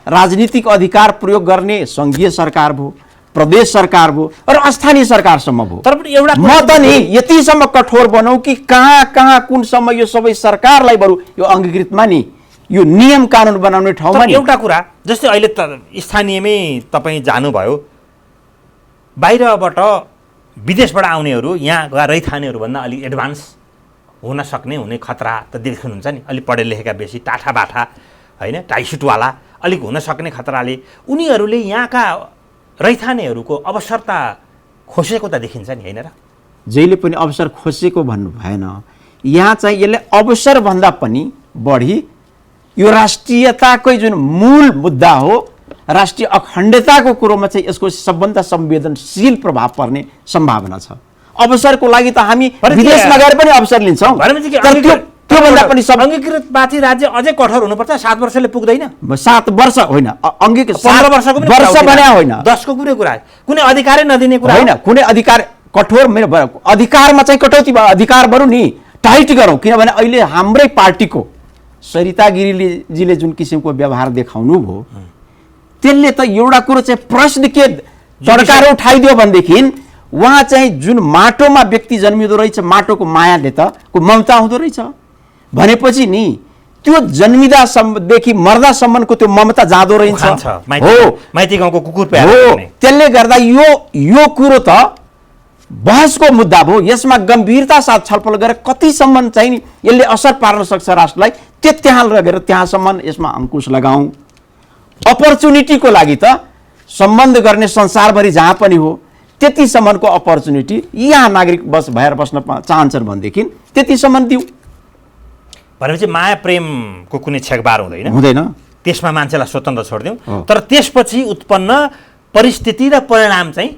राजनीतिक अधिकार प्रयोग गर्ने सङ्घीय सरकार भयो, प्रदेश सरकार भयो र स्थानीय सरकारसम्म भयो। तर पनि एउटा म त नि यतिसम्म कठोर बनाऊ कि कहाँ कुनसम्म यो सबै सरकारलाई बरु यो अङ्गीकृतमा नि यो नियम कानुन बनाउने ठाउँमा नि। एउटा कुरा जस्तै अहिले त स्थानीयमै तपाईँ जानुभयो, बाहिरबाट विदेशबाट आउनेहरू यहाँ रैथानेहरूभन्दा अलिक एडभान्स हुन सक्ने हुने खतरा त देख्नुहुन्छ नि। अलिक पढे लेखेका बेसी टाठा बाठा होइन टाइसुटवाला अलिक हुन सक्ने खतराले उनीहरूले यहाँका रैथानेहरूको अवसरता खोसेको त देखिन्छ नि, होइन र? जहिले पनि अवसर खोसेको भन्नु भएन। यहाँ चाहिँ यसले अवसरभन्दा पनि बढी यो राष्ट्रियताकै जुन मूल मुद्दा हो, राष्ट्रिय अखण्डताको कुरोमा चाहिँ यसको सबभन्दा संवेदनशील प्रभाव पर्ने सम्भावना छ। अवसरको लागि त हामी विदेशमा गएर पनि अवसर लिन्छौँ, त्योभन्दा पनि अङ्गीकृतवादी राज्य अझै कठोर हुनुपर्छ। 7 वर्षले पुग्दैन। 7 वर्ष होइन, 15 वर्षको वर्ष भने होइन, 10 को कुरा, कुनै अधिकारै नदिने कुरा होइन। कुनै अधिकार कठोर मेरो अधिकारमा चाहिँ कटौती भयो, अधिकार बरु नि टाइट गरौँ। किनभने अहिले हाम्रै पार्टीको सरिता गिरीजीले जुन किसिमको व्यवहार देखाउनु भयो त्यसले त एउटा कुरो चाहिँ प्रश्न के चड्काएर उठाइदियो भनेदेखि उहाँ चाहिँ जुन माटोमा व्यक्ति जन्मिँदो रहेछ, माटोको मायाले त को ममता हुँदो रहेछ भनेपछि नि त्यो जन्मिदादेखि मर्दासम्मको त्यो ममता जाँदो रहेछ हो। माइती गाउँको कुकुर हो। त्यसले गर्दा यो कुरो त बहसको मुद्दा भयो। यसमा गम्भीरता साथ छलफल गरेर कतिसम्म चाहिँ यसले असर पार्न सक्छ राष्ट्रलाई, त्यहाँ लगेर त्यहाँसम्म यसमा अङ्कुश लगाउँ। अपर्च्युनिटीको लागि त सम्बन्ध गर्ने संसारभरि जहाँ पनि हो त्यतिसम्मको अपर्च्युनिटी यहाँ नागरिक भएर बस्न चाहन्छन् भनेदेखि त्यतिसम्म दिउँ। भनेपछि माया प्रेमको कुनै छेकबार हुँदैन, त्यसमा मान्छेलाई स्वतन्त्र छोडिदिउँ। तर त्यसपछि उत्पन्न परिस्थिति र परिणाम चाहिँ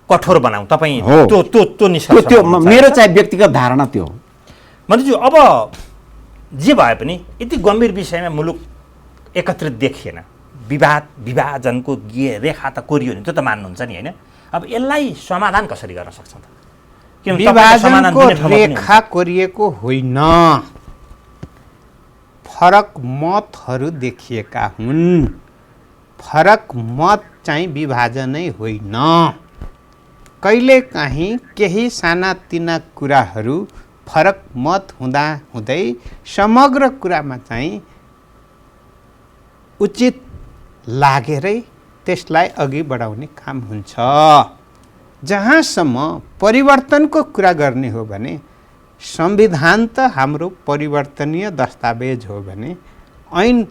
कठोर बनाऊ। तपाईँ त्यो निष्कर्ष? त्यो मेरो चाहिँ व्यक्तिगत धारणा त्यो हो। मन्त्रीज्यू, अब जे भए पनि यति गम्भीर विषयमा मुलुक एकत्रित देखिएन, विभाजनको रेखा त कोरियो नि, त्यो त मान्नुहुन्छ नि, होइन? अब यसलाई समाधान कसरी गर्न सक्छ त? विभाजनको रेखा कोरिएको होइन, फरक मतहरू देखिएका हुन्। फरक मत चाहिँ विभाजनै होइन। कहिलेकाहीँ केही सानातिना कुराहरू फरक मत हुँदै समग्र कुरामा चाहिँ उचित लागेरै त्यसलाई अघि बढाउने काम हुन्छ। जहाँसम्म परिवर्तनको कुरा गर्ने हो भने संविधान त हाम्रो परिवर्तनीय दस्तावेज हो भने ऐन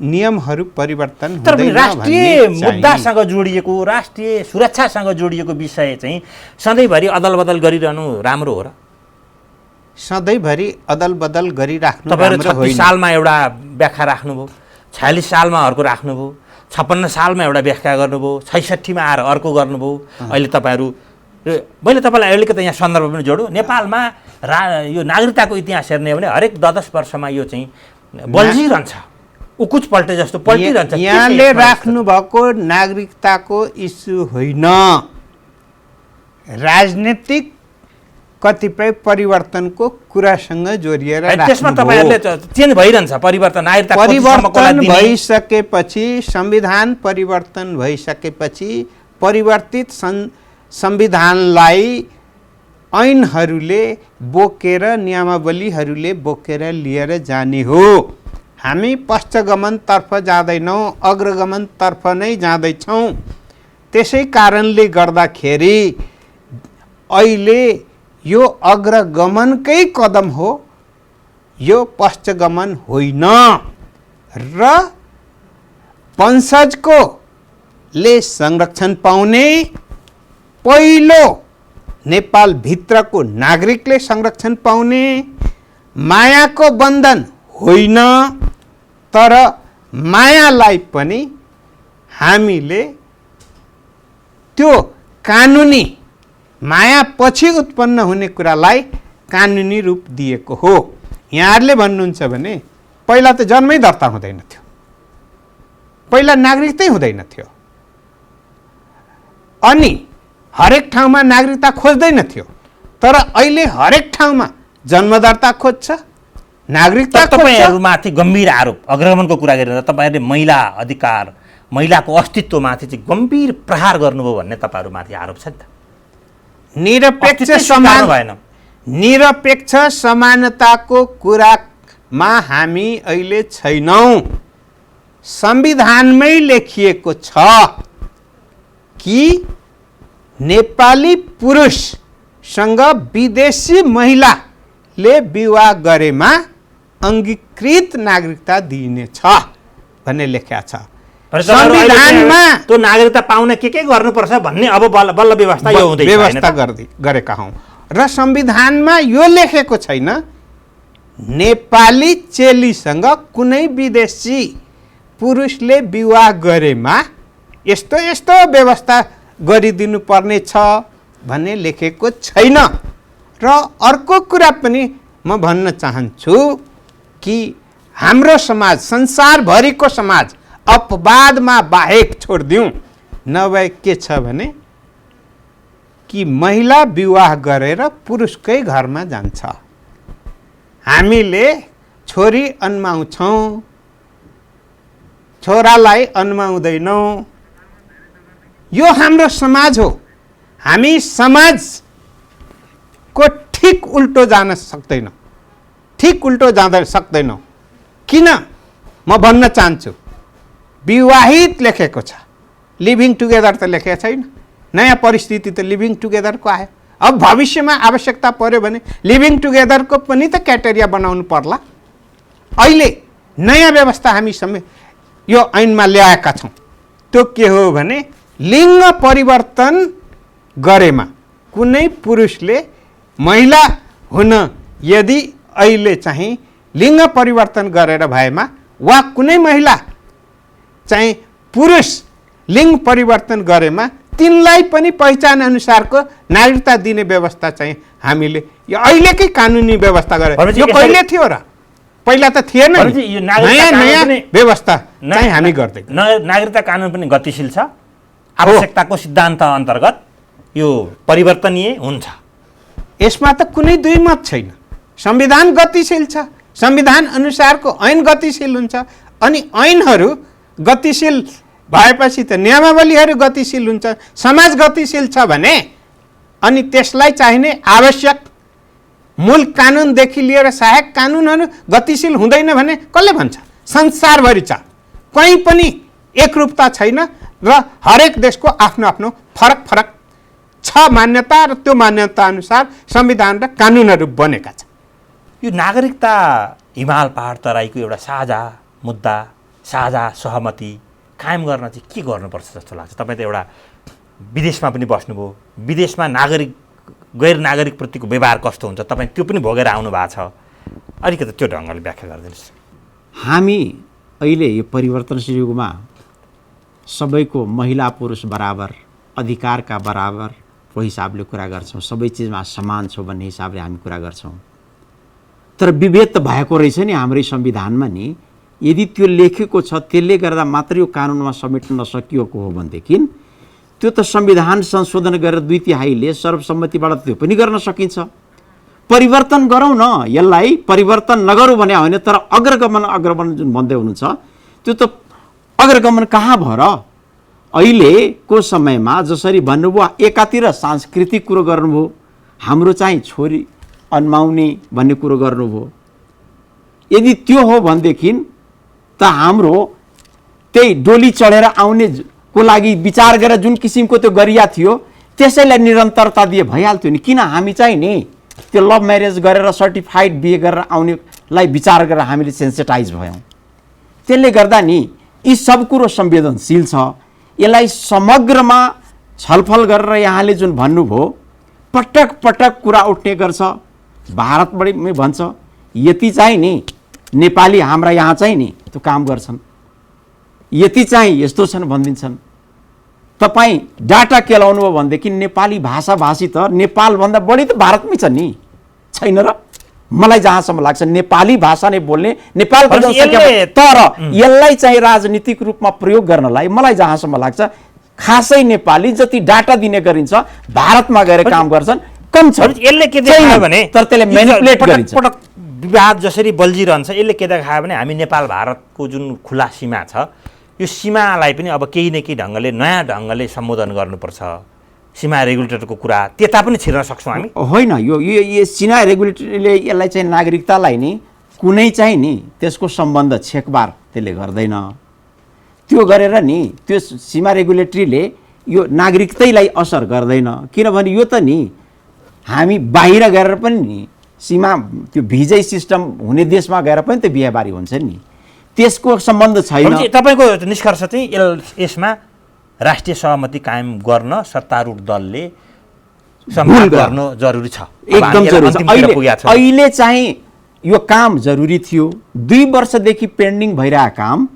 नियमहरू परिवर्तन तर पनि हुँदैन राष्ट्रिय भन्ने चाहिँ मुद्दासँग जोडिएको, राष्ट्रिय सुरक्षासँग जोडिएको विषय चाहिँ सधैँभरि अदलबदल गरिरहनु राम्रो हो र? सधैँभरि अदलबदल गरिराख्नु तपाईँहरू राम्रो 36 होइन। सालमा एउटा व्याख्या राख्नुभयो, 46 सालमा अर्को राख्नुभयो, 56 सालमा एउटा व्याख्या गर्नुभयो, 66 मा आएर अर्को गर्नुभयो। अहिले तपाईँहरू मैले तपाईँलाई अहिलेको त यहाँ सन्दर्भ पनि जोडौँ, नेपालमा यो नागरिकताको इतिहास हेर्ने हो भने हरेक 10 वर्षमा यो चाहिँ बल्झिरहन्छ, उकुच पल्टे जस्तो पल्टिरहन्छ। यहाँले राख्नुभएको नागरिकताको इस्यु होइन, राजनीतिक कतिपय परिवर्तनको कुरासँग जोडिएर त्यसमा तपाईँहरूले चेन्ज भइरहन्छ, परिवर्तन परिवर्तन भइसकेपछि, संविधान परिवर्तन भइसकेपछि परिवर्तित संविधानलाई ऐनहरूले बोकेर, नियमावलीहरूले बोकेर लिएर जाने हो। हामी पश्चगमनतर्फ जाँदैनौँ, अग्रगमनतर्फ नै जाँदैछौँ। त्यसै कारणले गर्दाखेरि अहिले यो अग्रगमनकै कदम हो, यो पश्चगमन होइन। र वंशजको ले संरक्षण पाउने, पहिलो नेपाल भित्रको नागरिकले संरक्षण पाउने मायाको बन्धन होइन, तर मायालाई पनि हामीले त्यो कानुनी, माया पछि उत्पन्न हुने कुरालाई कानुनी रूप दिएको हो। यहाँहरूले भन्नुहुन्छ भने पहिला त जन्मै दर्ता हुँदैन थियो, पहिला नागरिकतै हुँदैन थियो, अनि हरेक ठाउँमा नागरिकता खोज्दैन थियो। तर अहिले हरेक ठाउँमा जन्म दर्ता खोज्छ, नागरिकता खोज्छ। तपाईँहरूमाथि गम्भीर आरोप, अग्रगमनको कुरा गरेर तपाईँहरूले महिला अधिकार, महिलाको अस्तित्वमाथि चाहिँ गम्भीर प्रहार गर्नुभयो भन्ने तपाईँहरूमाथि आरोप छ नि त। निरपेक्ष समानताको कुरामा हामी अहिले छैनौँ। संविधानमै लेखिएको छ कि नेपाली पुरुषसँग विदेशी महिलाले विवाह गरेमा अङ्गीकृत नागरिकता दिइनेछ भन्ने लेखिया छ संविधानमा। त्यो नागरिकता पाउन के गर्नुपर्छ भन्ने अब बल्ल व्यवस्था यो हुँदै व्यवस्था गरेका हौँ। र संविधानमा यो लेखेको छैन नेपाली चेलीसँग कुनै विदेशी पुरुषले विवाह गरेमा यस्तो यस्तो व्यवस्था गरिदिनु पर्ने छ भन्ने लेखेको छैन। र अर्को कुरा पनि म भन्न चाहन्छु कि हाम्रो समाज, संसारभरिको समाज अपवादमा बाहेक छोडिदिउँ, नभए के छ भने कि महिला विवाह गरेर पुरुषकै घरमा जान्छ। हामीले छोरी अन्माउँछौँ, छोरालाई अन्माउँदैनौँ। यो हाम्रो समाज हो। हामी समाजको ठिक उल्टो जान सक्दैनौँ, ठिक उल्टो जान सक्दैनौँ। किन म भन्न चाहन्छु, विवाहित लेखेको छ, लिभिङ टुगेदर त लेखेको छैन। नयाँ परिस्थिति त लिभिङ टुगेदरको आयो। अब भविष्यमा आवश्यकता पर्यो भने लिभिङ टुगेदरको पनि त क्राइटेरिया बनाउनु पर्ला। अहिले नयाँ व्यवस्था हामी यो ऐनमा ल्याएका छौँ। त्यो के हो भने लिङ्ग परिवर्तन गरेमा कुनै पुरुषले महिला हुन यदि अहिले चाहिँ लिङ्ग परिवर्तन गरेर भएमा, वा कुनै महिला चाहिँ पुरुष लिङ्ग परिवर्तन गरेमा तिनलाई पनि पहिचान अनुसारको नागरिकता दिने व्यवस्था चाहिँ हामीले यो अहिलेकै कानुनी व्यवस्था गरे। यो कहिले थियो र? पहिला त थिएन। नयाँ व्यवस्था चाहिँ हामी गर्दै। नागरिकता कानुन पनि गतिशील छ। आवश्यकताको सिद्धान्त अन्तर्गत यो परिवर्तनीय हुन्छ। यसमा त कुनै दुई मत छैन। संविधान गतिशील छ, संविधान अनुसारको ऐन गतिशील हुन्छ। अनि ऐनहरू गतिशील भएपछि त नियमावलीहरू गतिशील हुन्छ। समाज गतिशील छ भने अनि त्यसलाई चाहिने आवश्यक मूल कानुनदेखि लिएर सहायक कानुनहरू गतिशील हुँदैन भने कसले भन्छ? संसारभरि छ, कहीँ पनि एकरूपता छैन र हरेक देशको आफ्नो आफ्नो फरक फरक छ मान्यता र त्यो मान्यता अनुसार संविधान र कानुनहरू बनेका छन्। यो नागरिकता हिमाल पहाड तराईको एउटा साझा मुद्दा, साझा सहमति कायम गर्न चाहिँ के गर्नुपर्छ जस्तो लाग्छ? तपाईँ त एउटा विदेशमा पनि बस्नुभयो, विदेशमा गैर नागरिकप्रतिको व्यवहार कस्तो हुन्छ तपाईँ त्यो पनि भोगेर आउनु भएको छ, अलिकति त्यो ढङ्गले व्याख्या गरिदिनुहोस्। हामी अहिले यो परिवर्तनशील युगमा सबैको महिला पुरुष बराबर, अधिकारका बराबरको हिसाबले कुरा गर्छौँ, सबै चिजमा समान छौँ भन्ने हिसाबले हामी कुरा गर्छौँ। तर विभेद त भएको रहेछ नि हाम्रै संविधानमा नि। यदि त्यो लेखेको छ त्यसले गर्दा मात्रै यो कानुनमा समेट्न नसकिएको हो भनेदेखि त्यो त संविधान संशोधन गरेर 2/3 सर्वसम्मतिबाट त्यो पनि गर्न सकिन्छ। परिवर्तन गरौँ न यसलाई, परिवर्तन नगरौँ भने होइन, तर अग्रगमन जुन भन्दै हुनुहुन्छ त्यो त अग्रगमन कहाँ भयो र? अहिलेको समयमा जसरी भन्नुभयो एकातिर सांस्कृतिक कुरो गर्नुभयो, हाम्रो चाहिँ छोरी अन्माउने भन्ने कुरो गर्नुभयो। यदि त्यो हो भनेदेखि त हाम्रो त्यही डोली चढेर आउने को लागि विचार गरेर जुन किसिमको त्यो गरिया थियो त्यसैलाई निरन्तरता दिए भइहाल्थ्यो नि। किन हामी चाहिँ नि त्यो लभ म्यारेज गरेर सर्टिफाइड बिहे गरेर आउनेलाई विचार गरेर हामीले सेन्सिटाइज भयौँ? त्यसले गर्दा नि यी सब कुरो संवेदनशील छ। यसलाई समग्रमा छलफल गरेर यहाँले जुन भन्नुभयो पटक पटक कुरा उठ्ने गर्छ, भारतबाट भन्छ यति चाहिँ नि नेपाली हाम्रा यहाँ चाहिँ नि त्यो काम गर्छन्, यति चाहिँ यस्तो छन् भनिदिन्छन्। तपाईँ डाटा केलाउनु भयो भनेदेखि नेपाली भाषाभाषी त नेपालभन्दा बढी त भारतमै छ नि, छैन र? मलाई जहाँसम्म लाग्छ नेपाली भाषा नै बोल्ने नेपालको जनसङ्ख्या, तर यसलाई चाहिँ राजनीतिक रूपमा प्रयोग गर्नलाई मलाई जहाँसम्म लाग्छ खासै नेपाली जति डाटा दिने गरिन्छ भारतमा गएर काम गर्छन् कम छ। यसले के देखायो भने तर त्यसले म्यानिपुलेट गरिन्छ। पटक विवाद जसरी बल्झिरहन्छ यसले के देखायो भने हामी नेपाल भारतको जुन खुला सीमा छ यो सीमालाई पनि अब केही न केही ढङ्गले नयाँ ढङ्गले सम्बोधन गर्नुपर्छ। सीमा रेगुलेटरको कुरा त्यता पनि छिर्न सक्छौँ हामी? होइन, यो सीमा रेगुलेटरले यसलाई चाहिँ नागरिकतालाई नि कुनै चाहिँ नि त्यसको सम्बन्ध छेकबार त्यसले गर्दैन। त्यो गरेर नि त्यो सीमा रेगुलेटरीले यो नागरिकतैलाई असर गर्दैन। किनभने यो त नि हामी बाहिर गएर पनि नि सीमा त्यो भिजै सिस्टम हुने देशमा गएर पनि त बिहेबारी हुन्छ नि, त्यसको सम्बन्ध छैन। तपाईँको निष्कर्ष चाहिँ यसमा राष्ट्रिय सहमति कायम गर्न सत्तारूढ दलले सम्मान गर्नु जरुरी छ, एकदम जरुरी छ। अहिले चाहिँ यो काम जरुरी थियो, 2 वर्षदेखि पेन्डिङ भइरहेको काम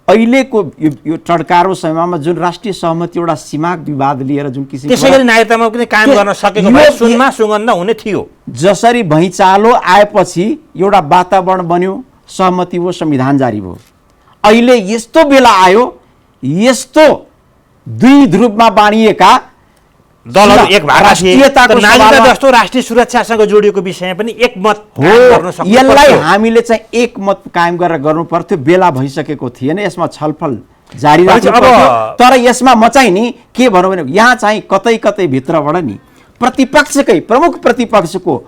अहिलेको यो टड्कारो समयमा जुन राष्ट्रिय सहमति एउटा सीमा विवाद लिएर जुन किसिमको त्यसैगरी नागरिकतामा पनि कायम गर्न सकेको भए सुनमा सुगन्ध हुने थियो। जसरी भैँचालो आएपछि एउटा वातावरण बन्यो, सहमति हो, संविधान जारी भयो। अहिले यस्तो बेला आयो, यस्तो 2 ध्रुवमा बाँडिएका दलहरू एक भागा थिए, नागरिकता जस्तो राष्ट्रिय सुरक्षासँग जोडिएको विषयमा पनि एकमत गर्न सक्नु पर्यो। यसलाई हामीले चाहिँ एकमत कायम गरेर गर्नु पर्थ्यो, बेला भइसकेको थिएन। यसमा छलफल जारी राख्नु पर्यो। तर यसमा म चाहिँ नि के भनौँ भने यहाँ चाहिँ कतै कतै भित्रबाट नि प्रतिपक्षकै प्रमुख प्रतिपक्षको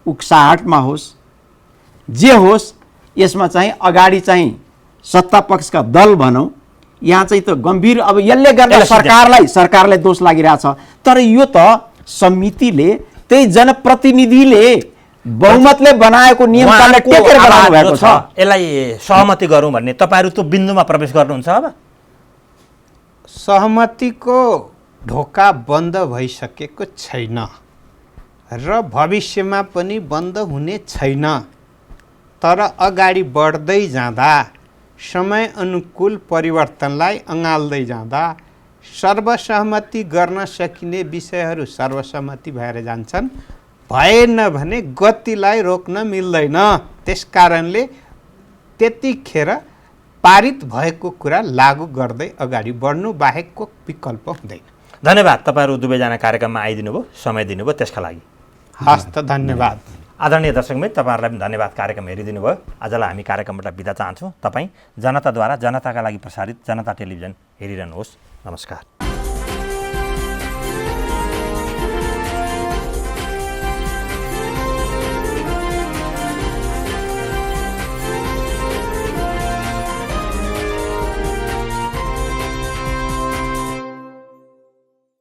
उक्साहटमा होस् जे होस्, यसमा चाहिँ अगाडि चाहिँ सत्ता पक्षका दल भनौँ, यहाँ चाहिँ त गम्भीर अब यसले गर्दा सरकारलाई दोष लागिरहेछ। तर यो त समितिले त्यही जनप्रतिनिधिले बहुमतले बनाएको नियमकानुनलाई टेकेर बनाउनु भएको छ। यसलाई सहमति गरौँ भन्ने तपाईँहरू त्यो बिन्दुमा प्रवेश गर्नुहुन्छ? अब सहमतिको ढोका बन्द भइसकेको छैन र भविष्यमा पनि बन्द हुने छैन। तर अगाडि बढ्दै जाँदा, समय अनुकूल परिवर्तनलाई अँगाल्दै जाँदा सर्वसहमति गर्न सकिने विषयहरू सर्वसहमति भएर जान्छन्, भएन भने गतिलाई रोक्न मिल्दैन। त्यसकारणले त्यतिखेर पारित भएको कुरा लागू गर्दै अगाडि बढ्नु बाहेकको विकल्प हुँदैन। धन्यवाद, तपाईँहरू दुवैजना कार्यक्रममा आइदिनु भयो, समय दिनुभयो, त्यसका लागि हस् त धन्यवाद। आदरणीय दर्शकमित्र, तपाईँहरूलाई पनि धन्यवाद कार्यक्रम हेरिदिनु भयो। आजलाई हामी कार्यक्रमबाट बिदा चाहन्छौँ। तपाईँ जनताद्वारा जनताका लागि प्रसारित जनता टेलिभिजन हेरिरहनुहोस्। नमस्कार।